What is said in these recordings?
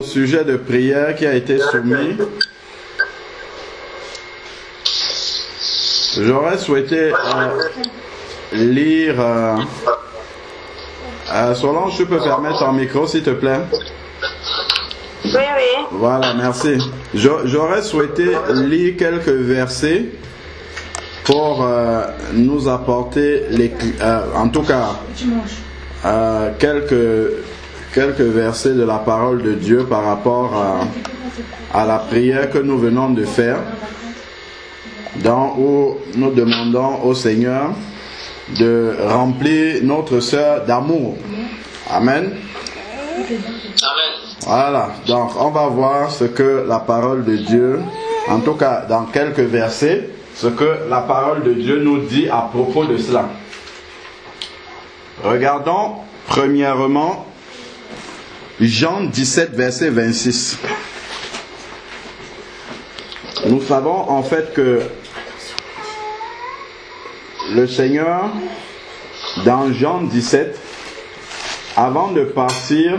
Sujet de prière qui a été soumis. J'aurais souhaité lire. Solange, tu peux fermer ton micro s'il te plaît? Oui, oui. Voilà, merci. J'aurais souhaité lire quelques versets pour nous apporter en tout cas quelques versets de la parole de Dieu par rapport à la prière que nous venons de faire, où nous demandons au Seigneur de remplir notre sœur d'amour. Amen. Voilà, donc on va voir ce que la parole de Dieu, en tout cas dans quelques versets, ce que la parole de Dieu nous dit à propos de cela. Regardons premièrement Jean 17, verset 26. Nous savons en fait que le Seigneur, dans Jean 17, avant de partir,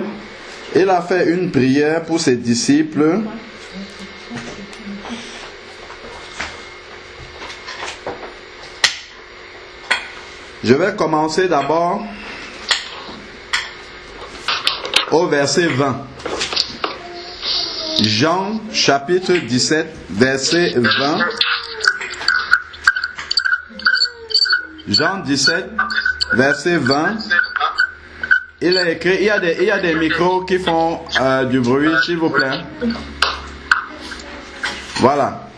il a fait une prière pour ses disciples. Je vais commencer d'abord au verset 20. Jean chapitre 17, verset 20. Jean 17, verset 20. Il a écrit, il y a des micros qui font du bruit, s'il vous plaît. Voilà.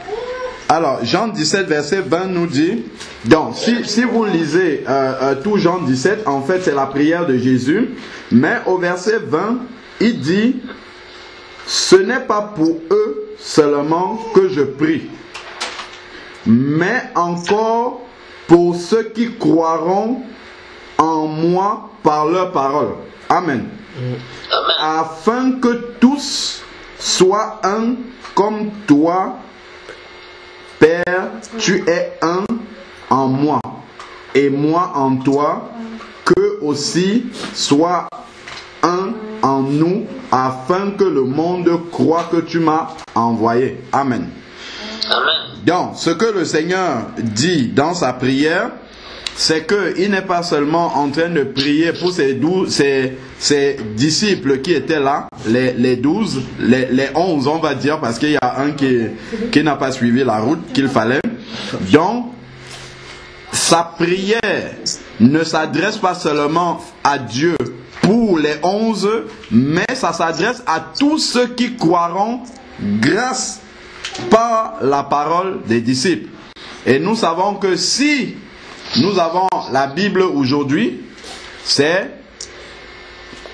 Alors, Jean 17, verset 20 nous dit, donc, si vous lisez tout Jean 17, en fait, c'est la prière de Jésus, mais au verset 20, il dit, ce n'est pas pour eux seulement que je prie, mais encore pour ceux qui croiront en moi par leur parole. Amen. Afin que tous soient un comme toi, Père, tu es un en moi et moi en toi, qu'eux aussi soient un en nous, afin que le monde croie que tu m'as envoyé. Amen. Donc, ce que le Seigneur dit dans sa prière, c'est qu'il n'est pas seulement en train de prier pour ses disciples qui étaient là, les 12, les 11 on va dire, parce qu'il y a un qui n'a pas suivi la route qu'il fallait. Donc, sa prière ne s'adresse pas seulement à Dieu pour les 11, mais ça s'adresse à tous ceux qui croiront grâce par la parole des disciples. Et nous savons que si nous avons la Bible aujourd'hui, c'est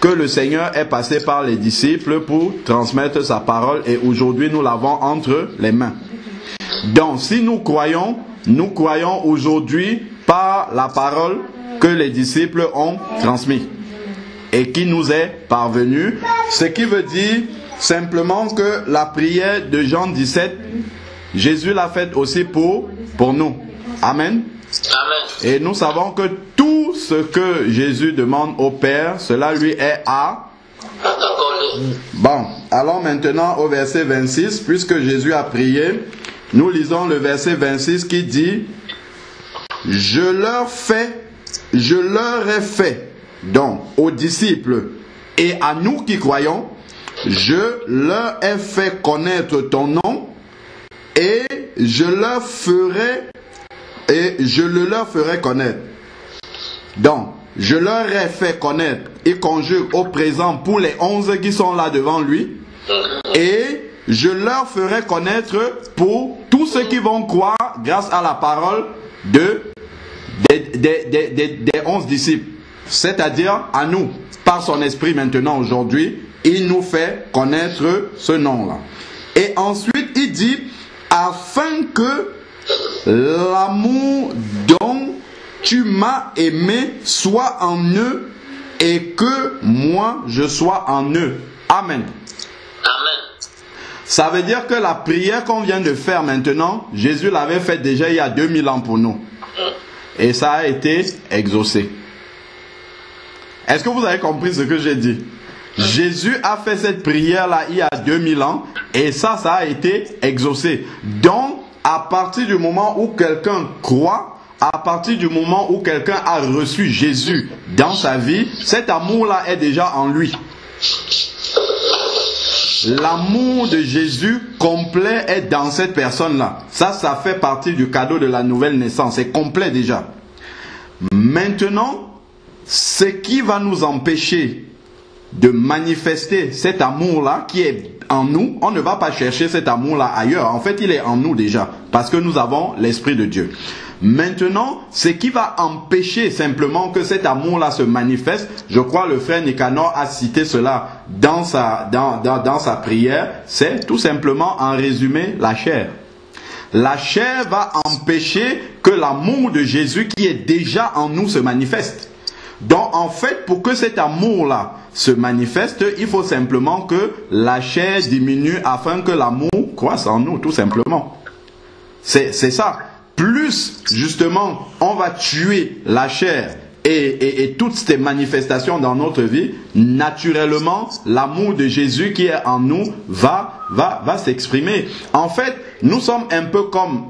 que le Seigneur est passé par les disciples pour transmettre sa parole et aujourd'hui nous l'avons entre les mains. Donc si nous croyons aujourd'hui par la parole que les disciples ont transmise et qui nous est parvenue, ce qui veut dire simplement que la prière de Jean 17, Jésus l'a faite aussi pour nous. Amen. Et nous savons que tout ce que Jésus demande au Père, cela lui est à... Bon, allons maintenant au verset 26, puisque Jésus a prié. Nous lisons le verset 26 qui dit, je leur ai fait, donc aux disciples et à nous qui croyons, je leur ai fait connaître ton nom et je le leur ferai connaître. Donc, je leur ai fait connaître, il conjugue au présent pour les 11 qui sont là devant lui, et je leur ferai connaître pour tous ceux qui vont croire grâce à la parole des 11 disciples, c'est-à-dire à nous, par son esprit maintenant aujourd'hui, il nous fait connaître ce nom-là. Et ensuite, il dit, afin que l'amour dont tu m'as aimé soit en eux et que moi je sois en eux. Amen. Ça veut dire que la prière qu'on vient de faire maintenant, Jésus l'avait faite déjà il y a 2000 ans pour nous. Et ça a été exaucé. Est-ce que vous avez compris ce que j'ai dit? Jésus a fait cette prière-là il y a 2000 ans et ça a été exaucé. Donc, à partir du moment où quelqu'un croit, à partir du moment où quelqu'un a reçu Jésus dans sa vie, cet amour-là est déjà en lui. L'amour de Jésus complet est dans cette personne-là. Ça fait partie du cadeau de la nouvelle naissance. C'est complet déjà. Maintenant, ce qui va nous empêcher de manifester cet amour-là qui est en nous, on ne va pas chercher cet amour-là ailleurs. En fait, il est en nous déjà, parce que nous avons l'Esprit de Dieu. Maintenant, ce qui va empêcher simplement que cet amour-là se manifeste, je crois le frère Nicanor a cité cela dans sa prière, c'est tout simplement en résumé la chair. La chair va empêcher que l'amour de Jésus qui est déjà en nous se manifeste. Donc en fait, pour que cet amour-là se manifeste, il faut simplement que la chair diminue afin que l'amour croisse en nous, tout simplement. C'est ça. Plus justement on va tuer la chair et toutes ces manifestations dans notre vie, naturellement l'amour de Jésus qui est en nous va s'exprimer. En fait, nous sommes un peu comme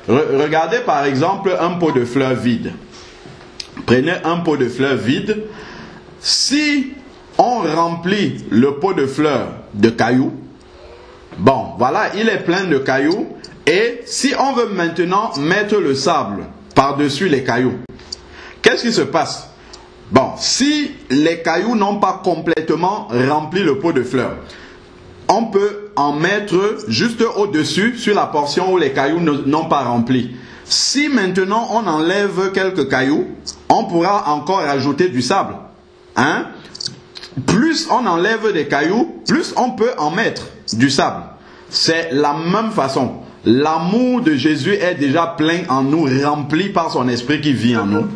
regardez par exemple un pot de fleurs vide. Prenez un pot de fleurs vide. Si on remplit le pot de fleurs de cailloux, bon, voilà, il est plein de cailloux. Et si on veut maintenant mettre le sable par-dessus les cailloux, qu'est-ce qui se passe? Bon, si les cailloux n'ont pas complètement rempli le pot de fleurs, on peut en mettre juste au-dessus, sur la portion où les cailloux n'ont pas rempli. Si maintenant on enlève quelques cailloux, on pourra encore ajouter du sable. Hein? Plus on enlève des cailloux, plus on peut en mettre du sable. C'est la même façon. L'amour de Jésus est déjà plein en nous, rempli par son esprit qui vit en nous.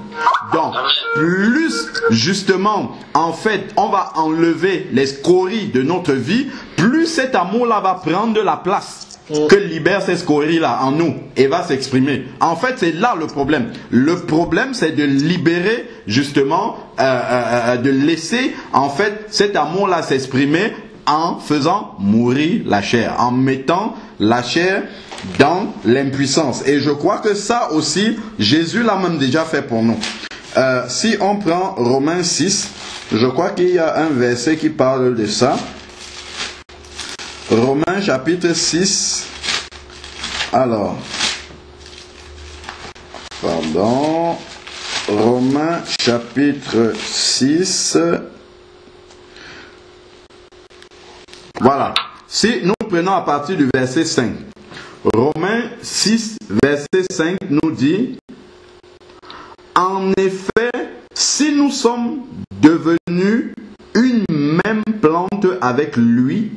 Donc, plus justement, en fait, on va enlever les scories de notre vie, plus cet amour-là va prendre la place que libère ces scories-là en nous et va s'exprimer. En fait, c'est là le problème. Le problème, c'est de libérer justement, de laisser en fait cet amour-là s'exprimer en faisant mourir la chair, en mettant la chair dans l'impuissance. Et je crois que ça aussi, Jésus l'a même déjà fait pour nous. Si on prend Romains 6, je crois qu'il y a un verset qui parle de ça. Romains chapitre 6. Alors, pardon. Romains chapitre 6. Voilà. Si nous prenons à partir du verset 5. Romains 6, verset 5 nous dit: en effet, si nous sommes devenus une même plante avec lui,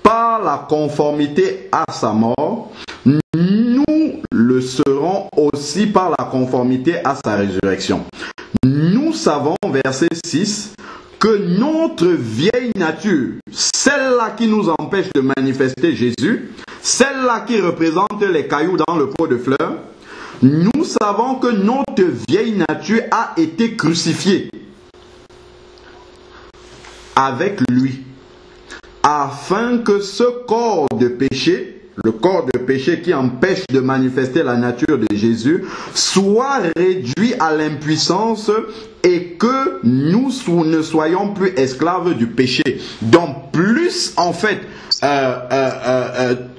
par la conformité à sa mort, nous le serons aussi par la conformité à sa résurrection. Nous savons, verset 6, que notre vieille nature, celle-là qui nous empêche de manifester Jésus, celle-là qui représente les cailloux dans le pot de fleurs, nous savons que notre vieille nature a été crucifiée avec lui, afin que ce corps de péché, le corps de péché qui empêche de manifester la nature de Jésus, soit réduit à l'impuissance et que nous ne soyons plus esclaves du péché. Donc plus en fait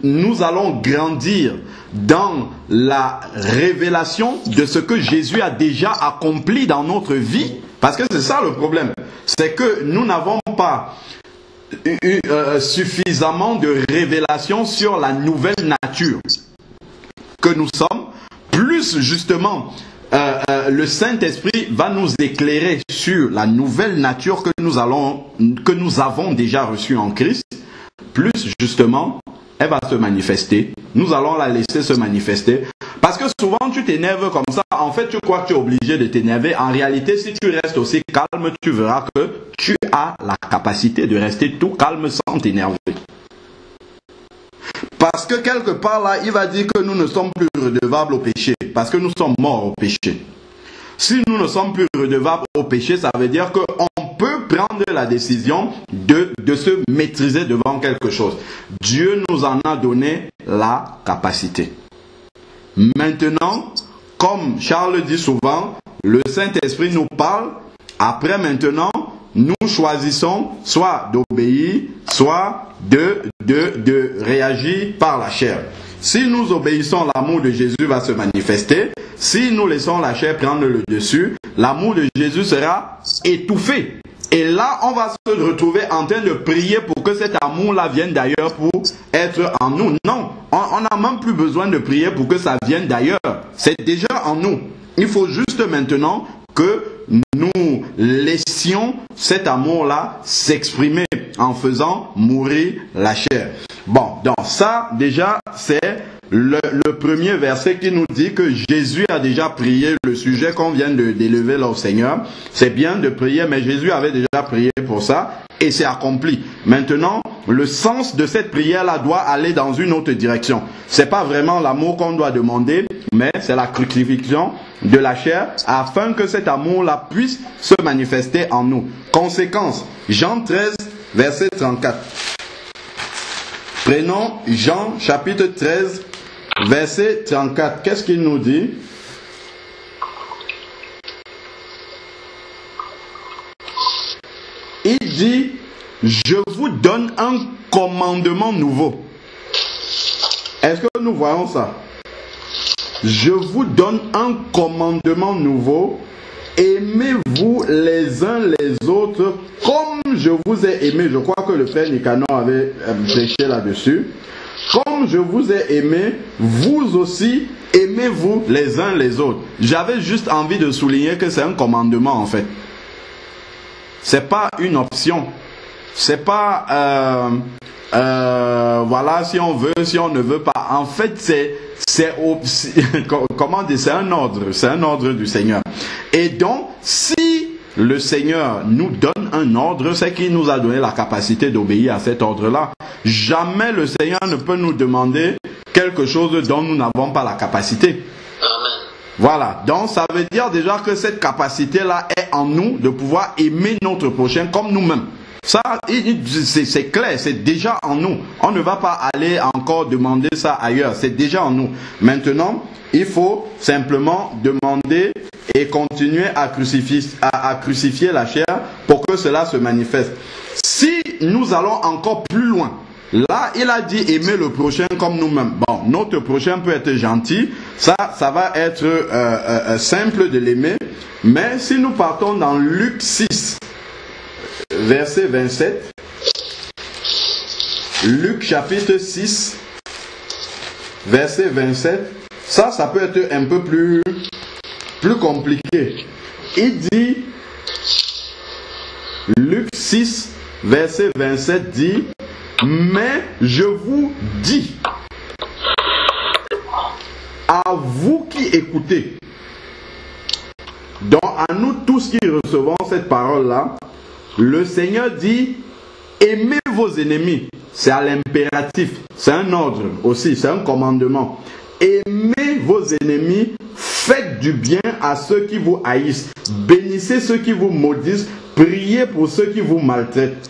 nous allons grandir dans la révélation de ce que Jésus a déjà accompli dans notre vie, parce que c'est ça le problème, c'est que nous n'avons pas suffisamment de révélation sur la nouvelle nature que nous sommes. Plus justement le Saint-Esprit va nous éclairer sur la nouvelle nature que nous avons déjà reçue en Christ, plus justement elle va se manifester. Nous allons la laisser se manifester. Parce que souvent tu t'énerves comme ça, en fait tu crois que tu es obligé de t'énerver. En réalité, si tu restes aussi calme, tu verras que tu as la capacité de rester tout calme sans t'énerver. Parce que quelque part là, il va dire que nous ne sommes plus redevables au péché. Parce que nous sommes morts au péché. Si nous ne sommes plus redevables au péché, ça veut dire qu'on peut prendre la décision de se maîtriser devant quelque chose. Dieu nous en a donné la capacité. Maintenant, comme Charles dit souvent, le Saint-Esprit nous parle. Après maintenant, nous choisissons soit d'obéir, soit de réagir par la chair. Si nous obéissons, l'amour de Jésus va se manifester. Si nous laissons la chair prendre le dessus, l'amour de Jésus sera étouffé. Et là, on va se retrouver en train de prier pour que cet amour-là vienne d'ailleurs pour être en nous. Non, on n'a même plus besoin de prier pour que ça vienne d'ailleurs. C'est déjà en nous. Il faut juste maintenant que nous laissions cet amour-là s'exprimer en faisant mourir la chair. Bon, donc ça, déjà, c'est le premier verset qui nous dit que Jésus a déjà prié le sujet qu'on vient d'élever là au Seigneur. C'est bien de prier, mais Jésus avait déjà prié pour ça et c'est accompli. Maintenant, le sens de cette prière-là doit aller dans une autre direction. C'est pas vraiment l'amour qu'on doit demander, mais c'est la crucifixion de la chair afin que cet amour-là puisse se manifester en nous. Conséquence, Jean 13, verset 34. Prenons Jean chapitre 13, verset 34. Qu'est-ce qu'il nous dit? Il dit, je vous donne un commandement nouveau. Est-ce que nous voyons ça? Je vous donne un commandement nouveau. Aimez-vous les uns les autres comme je vous ai aimé. Je crois que le frère Nicanor avait prêché là-dessus. Comme je vous ai aimé, vous aussi aimez-vous les uns les autres. J'avais juste envie de souligner que c'est un commandement en fait. C'est pas une option. C'est pas voilà, si on veut, si on ne veut pas. En fait, comment dire, c'est un ordre du Seigneur. Et donc, si le Seigneur nous donne un ordre, c'est qu'il nous a donné la capacité d'obéir à cet ordre-là. Jamais le Seigneur ne peut nous demander quelque chose dont nous n'avons pas la capacité. Voilà, donc ça veut dire déjà que cette capacité-là est en nous de pouvoir aimer notre prochain comme nous-mêmes. Ça, c'est clair, c'est déjà en nous. On ne va pas aller encore demander ça ailleurs, c'est déjà en nous. Maintenant, il faut simplement demander et continuer à crucifier la chair pour que cela se manifeste. Si nous allons encore plus loin, là, il a dit aimer le prochain comme nous-mêmes. Bon, notre prochain peut être gentil, ça va être simple de l'aimer. Mais si nous partons dans Luc 6, verset 27, Luc chapitre 6, verset 27, ça peut être un peu plus compliqué. Il dit, Luc 6, verset 27 dit, mais je vous dis, à vous qui écoutez, donc à nous tous qui recevons cette parole-là, le Seigneur dit, aimez vos ennemis. C'est à l'impératif, c'est un ordre aussi, c'est un commandement. Aimez vos ennemis, faites du bien à ceux qui vous haïssent, bénissez ceux qui vous maudissent, priez pour ceux qui vous maltraitent.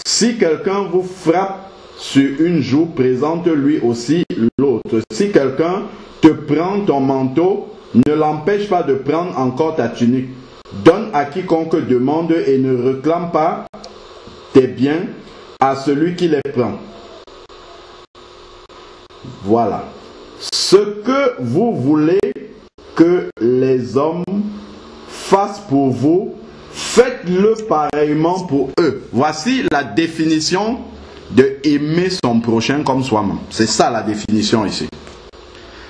Si quelqu'un vous frappe sur une joue, présente-lui aussi l'autre. Si quelqu'un te prend ton manteau, ne l'empêche pas de prendre encore ta tunique. Donne à quiconque demande et ne réclame pas tes biens à celui qui les prend. Voilà. Ce que vous voulez que les hommes fassent pour vous, faites-le pareillement pour eux. Voici la définition de aimer son prochain comme soi-même. C'est ça la définition ici.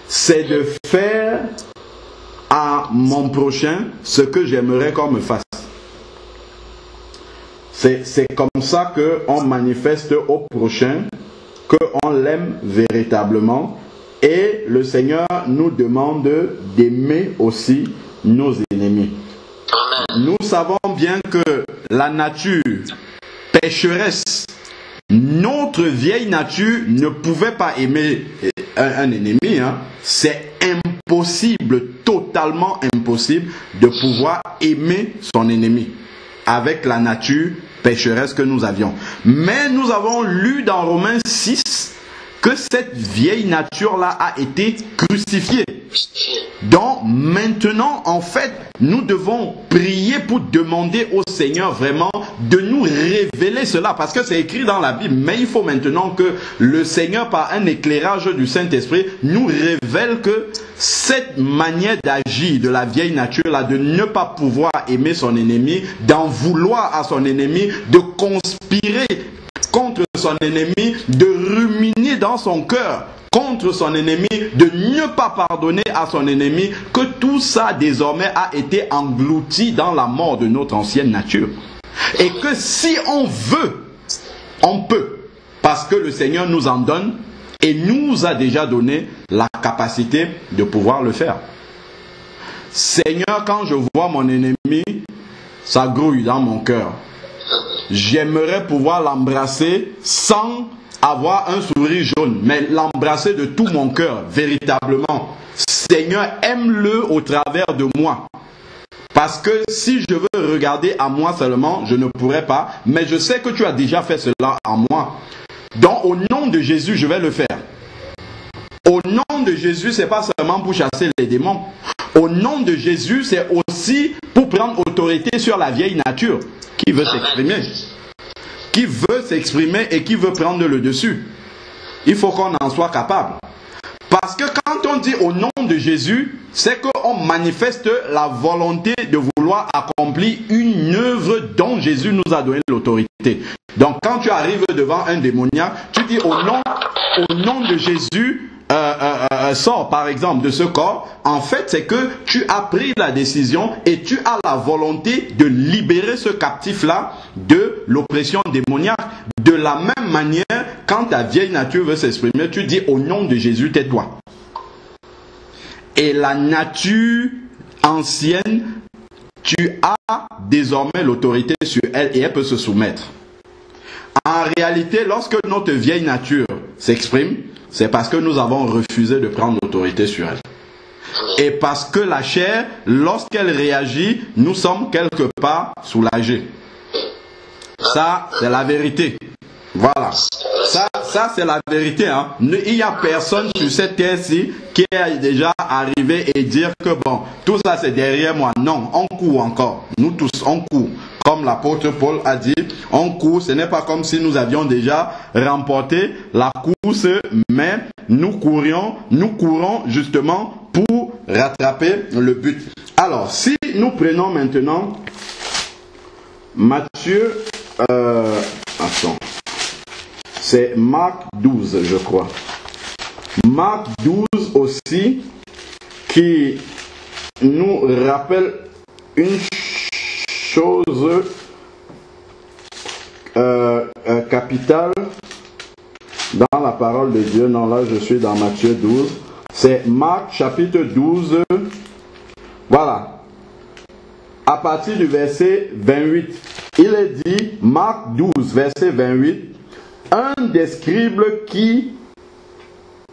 C'est de faire à mon prochain ce que j'aimerais qu'on me fasse. C'est comme ça qu'on manifeste au prochain qu'on l'aime véritablement. Et le Seigneur nous demande d'aimer aussi nos ennemis. Nous savons bien que la nature pécheresse, notre vieille nature ne pouvait pas aimer un ennemi. C'est impossible, totalement impossible de pouvoir aimer son ennemi. avec la nature pécheresse que nous avions. Mais nous avons lu dans Romains 6 que cette vieille nature-là a été crucifiée. Donc maintenant, en fait, nous devons prier pour demander au Seigneur vraiment de nous révéler cela. Parce que c'est écrit dans la Bible, mais il faut maintenant que le Seigneur, par un éclairage du Saint-Esprit, nous révèle que cette manière d'agir de la vieille nature-là, de ne pas pouvoir aimer son ennemi, d'en vouloir à son ennemi, de conspirer contre son ennemi, de ruminer dans son cœur contre son ennemi, de ne pas pardonner à son ennemi, que tout ça désormais a été englouti dans la mort de notre ancienne nature. Et que si on veut, on peut, parce que le Seigneur nous en donne et nous a déjà donné la capacité de pouvoir le faire. Seigneur, quand je vois mon ennemi, ça grouille dans mon cœur. J'aimerais pouvoir l'embrasser sans avoir un sourire jaune, mais l'embrasser de tout mon cœur, véritablement. Seigneur, aime-le au travers de moi. Parce que si je veux regarder à moi seulement, je ne pourrais pas, mais je sais que tu as déjà fait cela en moi. Donc au nom de Jésus, je vais le faire. Au nom de Jésus, ce n'est pas seulement pour chasser les démons. Au nom de Jésus, c'est aussi pour prendre autorité sur la vieille nature qui veut s'exprimer. Qui veut s'exprimer et qui veut prendre le dessus. Il faut qu'on en soit capable. Parce que quand on dit au nom de Jésus, c'est qu'on manifeste la volonté de vouloir accomplir une œuvre dont Jésus nous a donné l'autorité. Donc quand tu arrives devant un démoniaque, tu dis au nom de Jésus, sors par exemple de ce corps. En fait, c'est que tu as pris la décision et tu as la volonté de libérer ce captif-là de l'oppression démoniaque. De la même manière, quand ta vieille nature veut s'exprimer, tu dis au nom de Jésus, tais-toi. Et la nature ancienne, tu as désormais l'autorité sur elle et elle peut se soumettre. En réalité, lorsque notre vieille nature s'exprime, c'est parce que nous avons refusé de prendre l'autorité sur elle. Et parce que la chair, lorsqu'elle réagit, nous sommes quelque part soulagés. Ça, c'est la vérité. Voilà. Ça c'est la vérité. Hein. Il n'y a personne sur cette terre-ci qui est déjà arrivé et dire que bon, tout ça c'est derrière moi. Non, on court encore. Nous tous, on court. Comme l'apôtre Paul a dit, on court. Ce n'est pas comme si nous avions déjà remporté la course, mais nous courons justement pour rattraper le but. Alors, si nous prenons maintenant Matthieu, c'est Marc 12, je crois. Marc 12 aussi, qui nous rappelle une chose capitale dans la parole de Dieu. Non, là je suis dans Matthieu 12. C'est Marc chapitre 12. Voilà. À partir du verset 28. Il est dit, Marc 12, verset 28. Un des scribes qui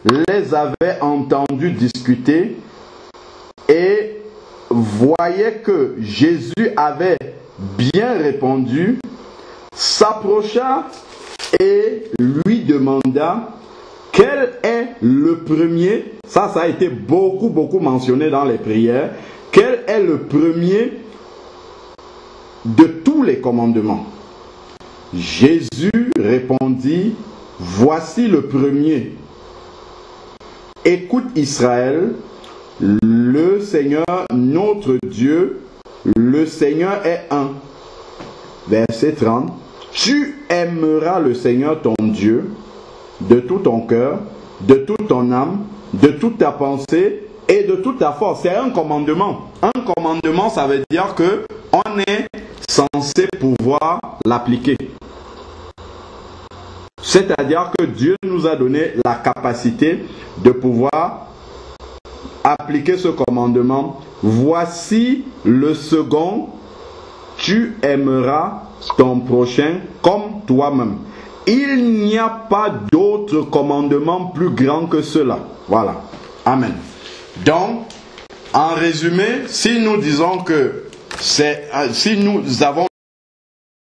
les avait entendus discuter et voyait que Jésus avait bien répondu, s'approcha et lui demanda quel est le premier, ça a été beaucoup mentionné dans les prières, quel est le premier de tous les commandements. Jésus répondit, voici le premier. Écoute Israël, le Seigneur notre Dieu, le Seigneur est un. Verset 30. Tu aimeras le Seigneur ton Dieu de tout ton cœur, de toute ton âme, de toute ta pensée et de toute ta force. C'est un commandement. Un commandement, ça veut dire que on est censé pouvoir l'appliquer. C'est-à-dire que Dieu nous a donné la capacité de pouvoir appliquer ce commandement. Voici le second, tu aimeras ton prochain comme toi-même. Il n'y a pas d'autre commandement plus grand que cela. Voilà. Amen. Donc, en résumé, si nous disons que si nous avons